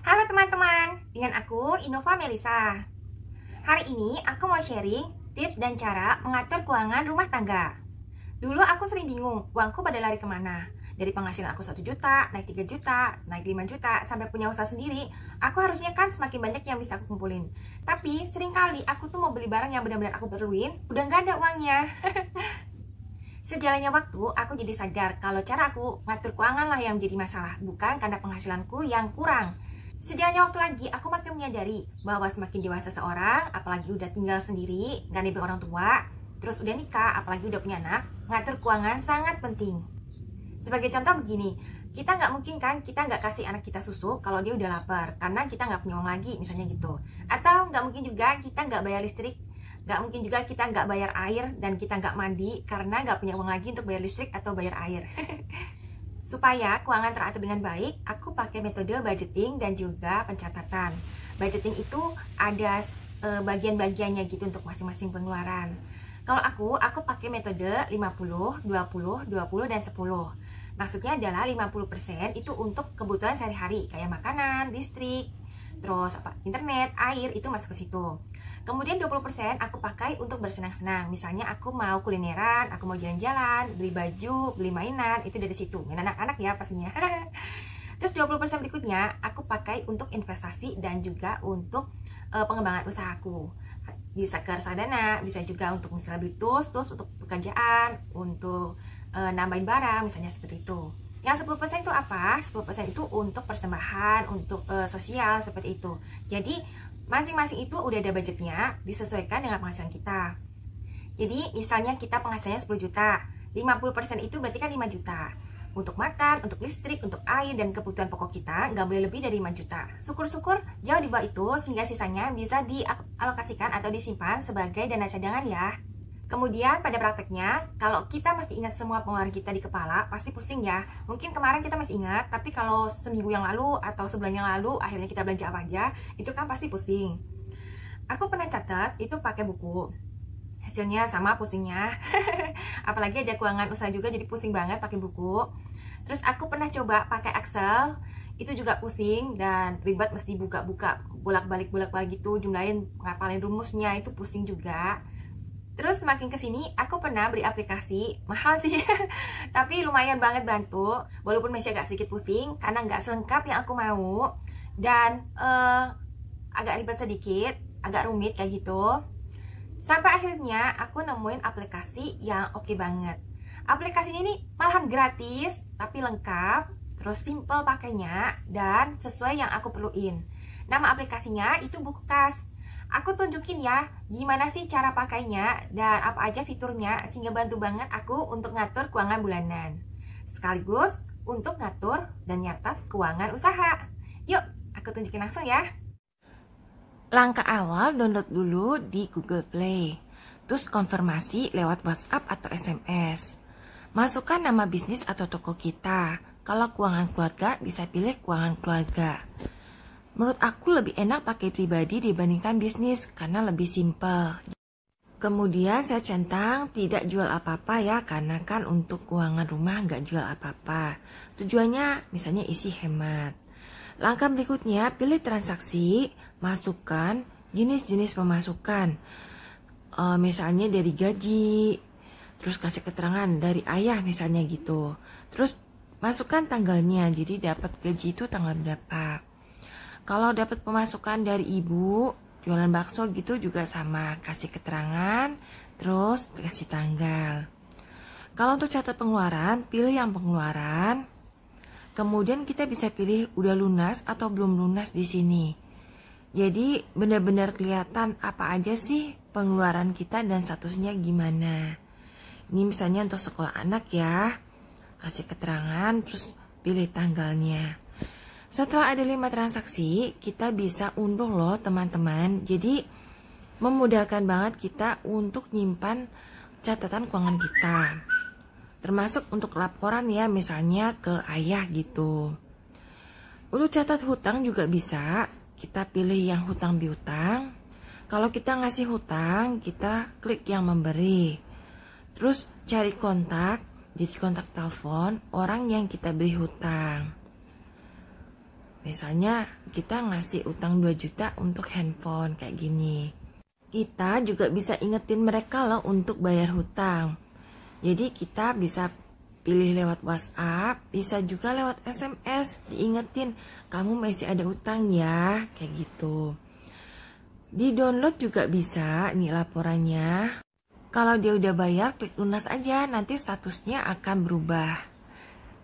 Halo teman-teman, dengan aku Innova Melisa. Hari ini aku mau sharing tips dan cara mengatur keuangan rumah tangga. Dulu aku sering bingung, uangku pada lari kemana. Dari penghasilan aku 1 juta, naik 3 juta, naik 5 juta, sampai punya usaha sendiri. Aku harusnya kan semakin banyak yang bisa aku kumpulin. Tapi seringkali aku tuh mau beli barang yang benar-benar aku perluin, udah nggak ada uangnya. Sejalannya waktu, aku jadi sadar kalau cara aku ngatur keuangan lah yang menjadi masalah, bukan karena penghasilanku yang kurang. Sejalannya waktu lagi, aku makin menyadari bahwa semakin dewasa seorang, apalagi udah tinggal sendiri, gak nebeng orang tua, terus udah nikah, apalagi udah punya anak, ngatur keuangan sangat penting. Sebagai contoh begini, kita nggak mungkin kan kita nggak kasih anak kita susu kalau dia udah lapar, karena kita nggak punya uang lagi, misalnya gitu. Atau nggak mungkin juga kita nggak bayar listrik, nggak mungkin juga kita nggak bayar air, dan kita nggak mandi karena nggak punya uang lagi untuk bayar listrik atau bayar air. Supaya keuangan teratur dengan baik, aku pakai metode budgeting dan juga pencatatan. Budgeting itu ada bagian-bagiannya gitu untuk masing-masing pengeluaran. Kalau aku pakai metode 50, 20, 20, dan 10. Maksudnya adalah 50% itu untuk kebutuhan sehari-hari, kayak makanan, listrik, terus internet, air, itu masuk ke situ. Kemudian 20% aku pakai untuk bersenang-senang. Misalnya aku mau kulineran, aku mau jalan-jalan, beli baju, beli mainan, itu dari situ. Main anak-anak ya pastinya. Terus 20% berikutnya aku pakai untuk investasi dan juga untuk pengembangan usahaku. Bisa ke reksadana, bisa juga untuk misalnya beli tools untuk pekerjaan, untuk nambahin barang, misalnya seperti itu. Yang 10% itu apa? 10% itu untuk persembahan, untuk sosial, seperti itu. Jadi masing-masing itu udah ada budgetnya, disesuaikan dengan penghasilan kita. Jadi misalnya kita penghasilannya 10 juta, 50% itu berarti kan 5 juta. Untuk makan, untuk listrik, untuk air, dan kebutuhan pokok kita nggak boleh lebih dari 5 juta. Syukur-syukur jauh di bawah itu, sehingga sisanya bisa dialokasikan atau disimpan sebagai dana cadangan ya. Kemudian pada prakteknya, kalau kita masih ingat semua pengeluaran kita di kepala, pasti pusing ya. Mungkin kemarin kita masih ingat, tapi kalau seminggu yang lalu atau sebulan yang lalu, akhirnya kita belanja apa aja, itu kan pasti pusing. Aku pernah catat, itu pakai buku. Hasilnya sama pusingnya. Apalagi ada keuangan usaha juga, jadi pusing banget pakai buku. Terus aku pernah coba pakai Excel, itu juga pusing dan ribet, mesti buka-buka bolak-balik gitu, jumlahin, ngapalin rumusnya, itu pusing juga. Terus semakin kesini aku pernah beli aplikasi mahal sih tapi lumayan banget bantu, walaupun masih agak sedikit pusing karena nggak selengkap yang aku mau dan agak ribet sedikit, agak rumit kayak gitu. Sampai akhirnya aku nemuin aplikasi yang oke banget. Aplikasi ini malahan gratis tapi lengkap, terus simple pakainya dan sesuai yang aku perluin. Nama aplikasinya itu Bukukas. Aku tunjukin ya gimana sih cara pakainya dan apa aja fiturnya, sehingga bantu banget aku untuk ngatur keuangan bulanan sekaligus untuk ngatur dan nyatat keuangan usaha. Yuk aku tunjukin langsung ya. Langkah awal, download dulu di Google Play, terus konfirmasi lewat WhatsApp atau SMS. Masukkan nama bisnis atau toko kita. Kalau keuangan keluarga bisa pilih keuangan keluarga. Menurut aku lebih enak pakai pribadi dibandingkan bisnis karena lebih simpel. Kemudian saya centang tidak jual apa-apa ya, karena kan untuk keuangan rumah nggak jual apa-apa. Tujuannya misalnya isi hemat. Langkah berikutnya, pilih transaksi, masukkan jenis-jenis pemasukan. Misalnya dari gaji, terus kasih keterangan dari ayah misalnya gitu. Terus masukkan tanggalnya, jadi dapat gaji itu tanggal berapa. Kalau dapat pemasukan dari ibu, jualan bakso gitu juga sama, kasih keterangan, terus kasih tanggal. Kalau untuk catat pengeluaran, pilih yang pengeluaran. Kemudian kita bisa pilih udah lunas atau belum lunas di sini. Jadi benar-benar kelihatan apa aja sih pengeluaran kita dan statusnya gimana. Ini misalnya untuk sekolah anak ya, kasih keterangan, terus pilih tanggalnya. Setelah ada 5 transaksi, kita bisa unduh loh teman-teman. Jadi memudahkan banget kita untuk nyimpan catatan keuangan kita. Termasuk untuk laporan ya, misalnya ke ayah gitu. Untuk catat hutang juga bisa, kita pilih yang hutang piutang. Kalau kita ngasih hutang, kita klik yang memberi. Terus cari kontak, jadi kontak telepon orang yang kita beri hutang. Misalnya kita ngasih utang 2 juta untuk handphone kayak gini. Kita juga bisa ingetin mereka loh untuk bayar hutang. Jadi kita bisa pilih lewat WhatsApp, bisa juga lewat SMS, diingetin kamu masih ada utang ya, kayak gitu. Di download juga bisa nih laporannya. Kalau dia udah bayar, klik lunas aja, nanti statusnya akan berubah.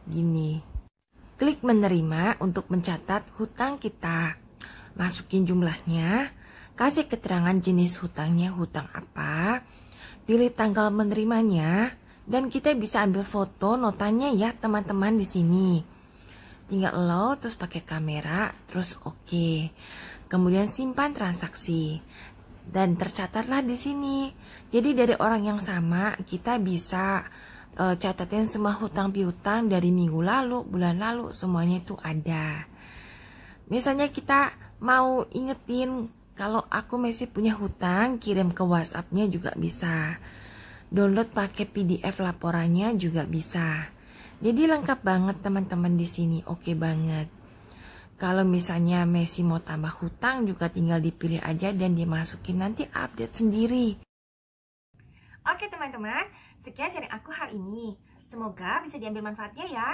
Gini. Klik menerima untuk mencatat hutang kita. Masukin jumlahnya, kasih keterangan jenis hutangnya, hutang apa, pilih tanggal menerimanya, dan kita bisa ambil foto notanya ya teman-teman di sini. Tinggal lo terus pakai kamera, terus oke. Kemudian simpan transaksi dan tercatatlah di sini. Jadi dari orang yang sama kita bisa catatin semua hutang piutang dari minggu lalu, bulan lalu, semuanya itu ada. Misalnya kita mau ingetin kalau aku masih punya hutang, kirim ke WhatsApp-nya juga bisa. Download pakai PDF laporannya juga bisa. Jadi lengkap banget teman-teman di sini, oke banget. Kalau misalnya Messi mau tambah hutang juga tinggal dipilih aja dan dimasukin, nanti update sendiri. Oke teman-teman, sekian sharing aku hari ini. Semoga bisa diambil manfaatnya ya.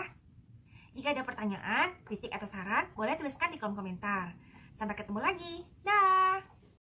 Jika ada pertanyaan, kritik atau saran, boleh tuliskan di kolom komentar. Sampai ketemu lagi. Dah.